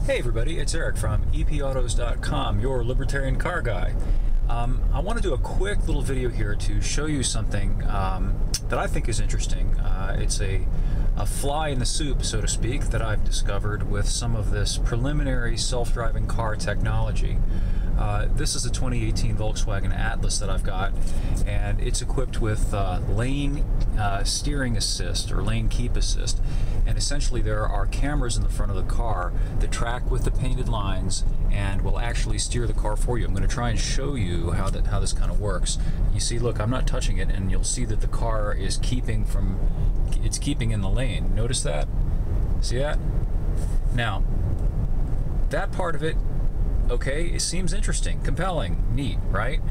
Hey everybody, it's Eric from epautos.com, your libertarian car guy. I want to do a quick little video here to show you something that I think is interesting. It's a fly in the soup, so to speak, that I've discovered with some of this preliminary self-driving car technology. This is a 2018 Volkswagen Atlas that I've got, and it's equipped with lane steering assist or lane keep assist. And essentially there are cameras in the front of the car that track with the painted lines and will actually steer the car for you. I'm going to try and show you how this kind of works. You see, look, I'm not touching it, and you'll see that the car is keeping in the lane. Notice that? See that? Now, that part of it, okay, it seems interesting, compelling, neat, right?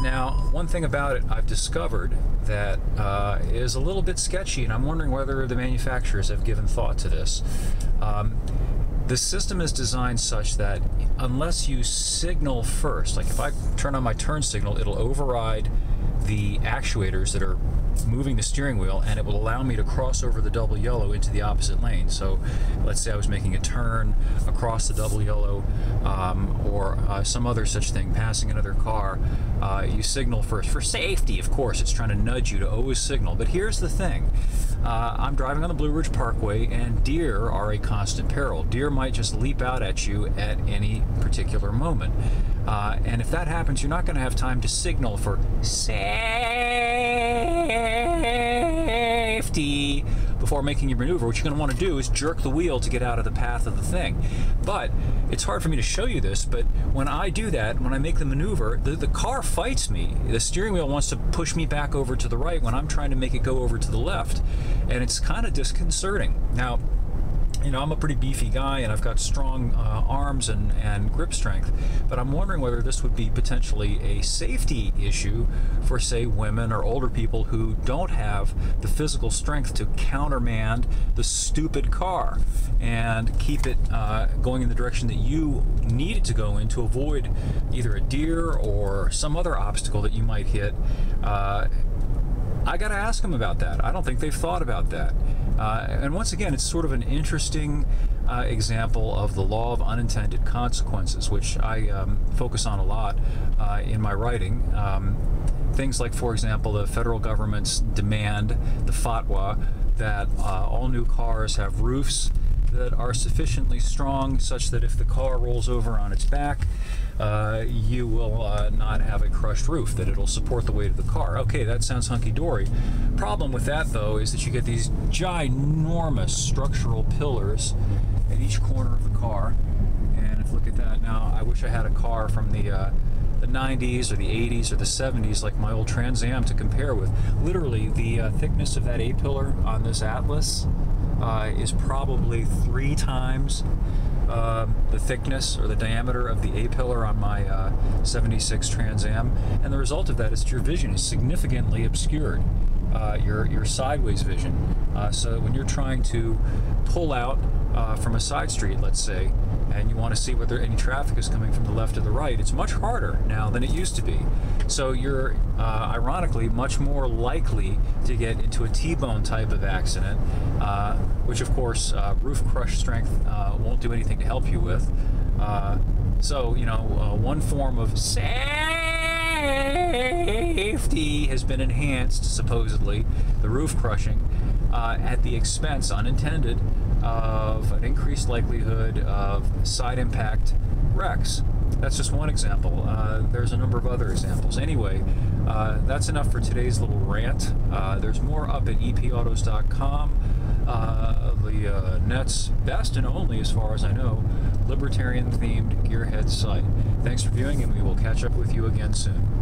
Now, one thing about it I've discovered that is a little bit sketchy, and I'm wondering whether the manufacturers have given thought to this. The system is designed such that unless you signal first, like if I turn on my turn signal, it'll override the actuators that are moving the steering wheel, and it will allow me to cross over the double yellow into the opposite lane. So let's say I was making a turn across the double yellow or some other such thing, passing another car. You signal first for safety, of course. It's trying to nudge you to always signal. But here's the thing. I'm driving on the Blue Ridge Parkway, and deer are a constant peril. Deer might just leap out at you at any particular moment. And if that happens, you're not going to have time to signal for safety before making your maneuver. What you're going to want to do is jerk the wheel to get out of the path of the thing. But it's hard for me to show you this, but when I do that, when I make the maneuver, the car fights me. The steering wheel wants to push me back over to the right when I'm trying to make it go over to the left. And it's kind of disconcerting. Now, you know, I'm a pretty beefy guy, and I've got strong arms and grip strength, but I'm wondering whether this would be potentially a safety issue for, say, women or older people who don't have the physical strength to countermand the stupid car and keep it going in the direction that you need it to go in to avoid either a deer or some other obstacle that you might hit. I got to ask them about that. I don't think they've thought about that. And once again, it's sort of an interesting example of the law of unintended consequences, which I focus on a lot in my writing. Things like, for example, the federal government's demand, the fatwa, that all new cars have roofs that are sufficiently strong such that if the car rolls over on its back, you will not have a crushed roof, that it'll support the weight of the car. Okay, that sounds hunky-dory. Problem with that, though, is that you get these ginormous structural pillars at each corner of the car. And if look at that. Now, I wish I had a car from the 90s or the 80s or the 70s like my old Trans Am to compare with. Literally, the thickness of that A-pillar on this Atlas is probably 3 times the thickness or the diameter of the A-pillar on my 76 Trans Am, and the result of that is that your vision is significantly obscured, your sideways vision. So when you're trying to pull out from a side street, let's say, and you want to see whether any traffic is coming from the left or the right, it's much harder now than it used to be. So you're ironically much more likely to get into a T-bone type of accident, which of course roof crush strength won't do anything to help you with. So, you know, one form of safety has been enhanced, supposedly, the roof crushing, at the expense, unintended, of an increased likelihood of side impact wrecks. That's just one example. There's a number of other examples. Anyway, that's enough for today's little rant. There's more up at epautos.com, the net's best and only, as far as I know, libertarian-themed gearhead site. Thanks for viewing, and we will catch up with you again soon.